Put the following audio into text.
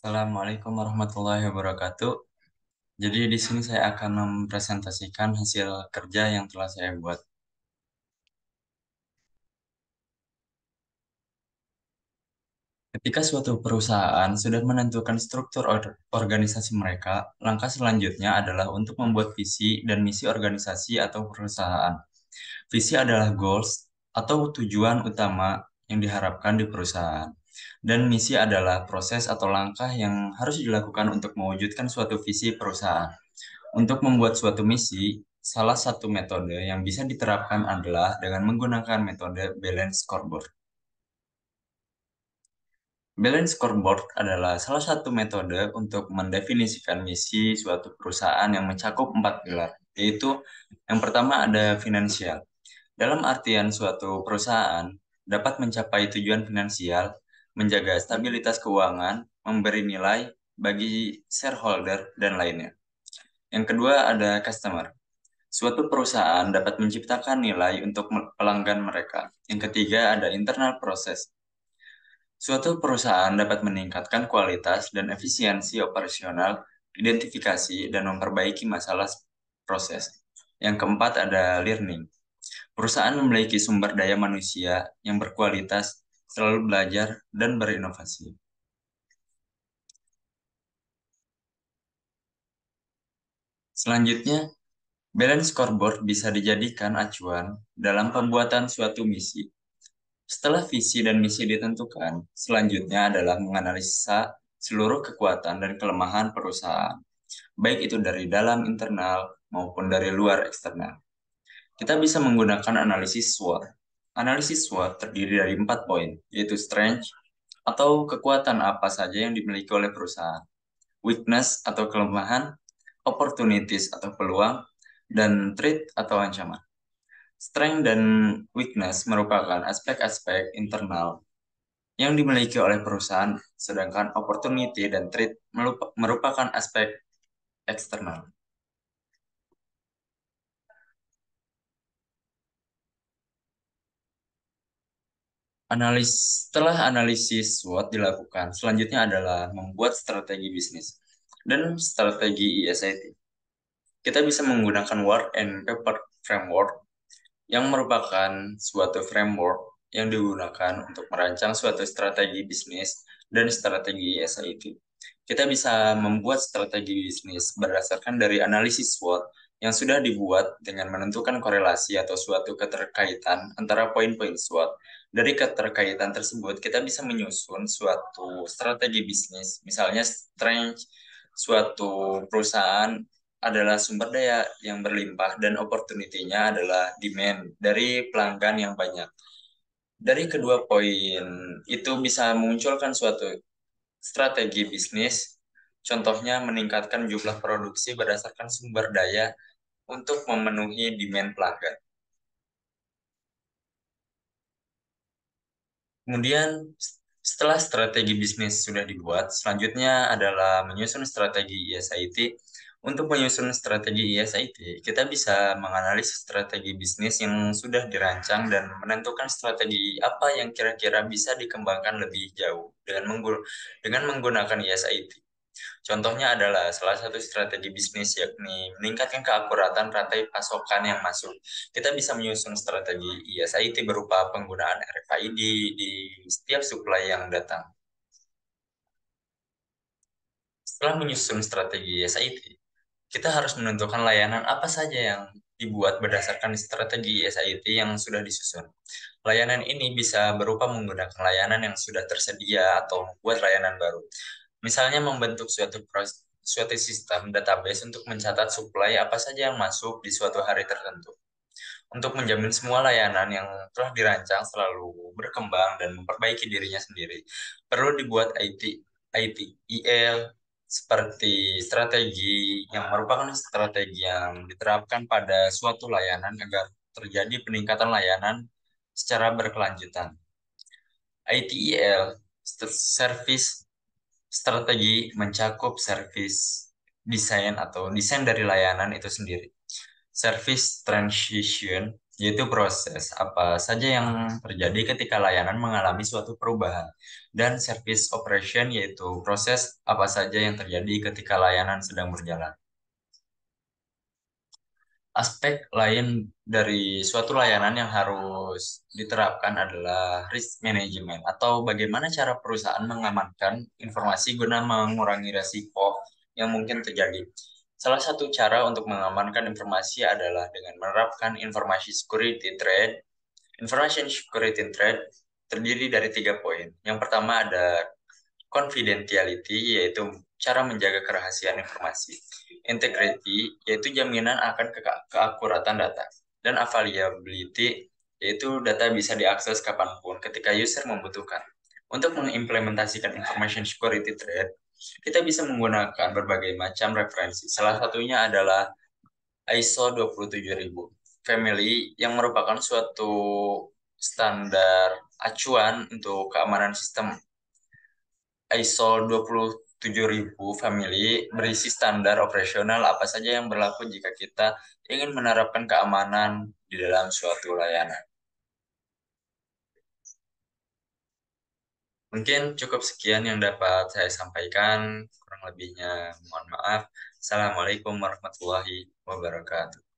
Assalamualaikum warahmatullahi wabarakatuh. Jadi di sini saya akan mempresentasikan hasil kerja yang telah saya buat. Ketika suatu perusahaan sudah menentukan struktur organisasi mereka, langkah selanjutnya adalah untuk membuat visi dan misi organisasi atau perusahaan. Visi adalah goals atau tujuan utama yang diharapkan di perusahaan. Dan misi adalah proses atau langkah yang harus dilakukan untuk mewujudkan suatu visi perusahaan. Untuk membuat suatu misi, salah satu metode yang bisa diterapkan adalah dengan menggunakan metode balance scoreboard. Balance scoreboard adalah salah satu metode untuk mendefinisikan misi suatu perusahaan yang mencakup empat pilar, yaitu yang pertama ada finansial. Dalam artian suatu perusahaan dapat mencapai tujuan finansial, menjaga stabilitas keuangan, memberi nilai bagi shareholder, dan lainnya. Yang kedua ada customer. Suatu perusahaan dapat menciptakan nilai untuk pelanggan mereka. Yang ketiga ada internal proses. Suatu perusahaan dapat meningkatkan kualitas dan efisiensi operasional, identifikasi, dan memperbaiki masalah proses. Yang keempat ada learning. Perusahaan memiliki sumber daya manusia yang berkualitas, selalu belajar, dan berinovasi. Selanjutnya, balance scoreboard bisa dijadikan acuan dalam pembuatan suatu misi. Setelah visi dan misi ditentukan, selanjutnya adalah menganalisa seluruh kekuatan dan kelemahan perusahaan, baik itu dari dalam internal maupun dari luar eksternal. Kita bisa menggunakan analisis SWOT. Analisis SWOT terdiri dari 4 poin, yaitu strength atau kekuatan apa saja yang dimiliki oleh perusahaan, weakness atau kelemahan, opportunities atau peluang, dan threat atau ancaman. Strength dan weakness merupakan aspek-aspek internal yang dimiliki oleh perusahaan, sedangkan opportunity dan threat merupakan aspek eksternal. Setelah analisis SWOT dilakukan, selanjutnya adalah membuat strategi bisnis dan strategi ESIT. Kita bisa menggunakan Word and Paper Framework yang merupakan suatu framework yang digunakan untuk merancang suatu strategi bisnis dan strategi SIT. Kita bisa membuat strategi bisnis berdasarkan dari analisis SWOT yang sudah dibuat dengan menentukan korelasi atau suatu keterkaitan antara poin-poin SWOT. Dari keterkaitan tersebut, kita bisa menyusun suatu strategi bisnis, misalnya strength suatu perusahaan adalah sumber daya yang berlimpah dan opportunity-nya adalah demand dari pelanggan yang banyak. Dari kedua poin itu bisa memunculkan suatu strategi bisnis, contohnya meningkatkan jumlah produksi berdasarkan sumber daya untuk memenuhi demand pelanggan. Kemudian setelah strategi bisnis sudah dibuat, selanjutnya adalah menyusun strategi ESIT. Untuk menyusun strategi ESIT, kita bisa menganalisis strategi bisnis yang sudah dirancang dan menentukan strategi apa yang kira-kira bisa dikembangkan lebih jauh dengan menggunakan ESIT. Contohnya adalah salah satu strategi bisnis yakni meningkatkan keakuratan rantai pasokan yang masuk. Kita bisa menyusun strategi ISIT berupa penggunaan RFID di setiap supply yang datang. Setelah menyusun strategi ISIT, kita harus menentukan layanan apa saja yang dibuat berdasarkan strategi ISIT yang sudah disusun. Layanan ini bisa berupa menggunakan layanan yang sudah tersedia atau membuat layanan baru. Misalnya membentuk suatu sistem database untuk mencatat suplai apa saja yang masuk di suatu hari tertentu. Untuk menjamin semua layanan yang telah dirancang selalu berkembang dan memperbaiki dirinya sendiri, perlu dibuat ITIL seperti strategi yang merupakan strategi yang diterapkan pada suatu layanan agar terjadi peningkatan layanan secara berkelanjutan. ITIL service strategi mencakup service desain atau desain dari layanan itu sendiri, service transition yaitu proses apa saja yang terjadi ketika layanan mengalami suatu perubahan, dan service operation, yaitu proses apa saja yang terjadi ketika layanan sedang berjalan. Aspek lain dari suatu layanan yang harus diterapkan adalah risk management, atau bagaimana cara perusahaan mengamankan informasi guna mengurangi risiko yang mungkin terjadi. Salah satu cara untuk mengamankan informasi adalah dengan menerapkan informasi security trade. Information security trade terdiri dari 3 poin. Yang pertama ada confidentiality, yaitu cara menjaga kerahasiaan informasi. Integrity, yaitu jaminan akan keakuratan data. Dan availability, yaitu data bisa diakses kapanpun ketika user membutuhkan. Untuk mengimplementasikan information security threat, kita bisa menggunakan berbagai macam referensi. Salah satunya adalah ISO 27000 Family, yang merupakan suatu standar acuan untuk keamanan sistem. ISO 27000 Family berisi standar operasional apa saja yang berlaku jika kita ingin menerapkan keamanan di dalam suatu layanan. Mungkin cukup sekian yang dapat saya sampaikan, kurang lebihnya mohon maaf. Assalamualaikum warahmatullahi wabarakatuh.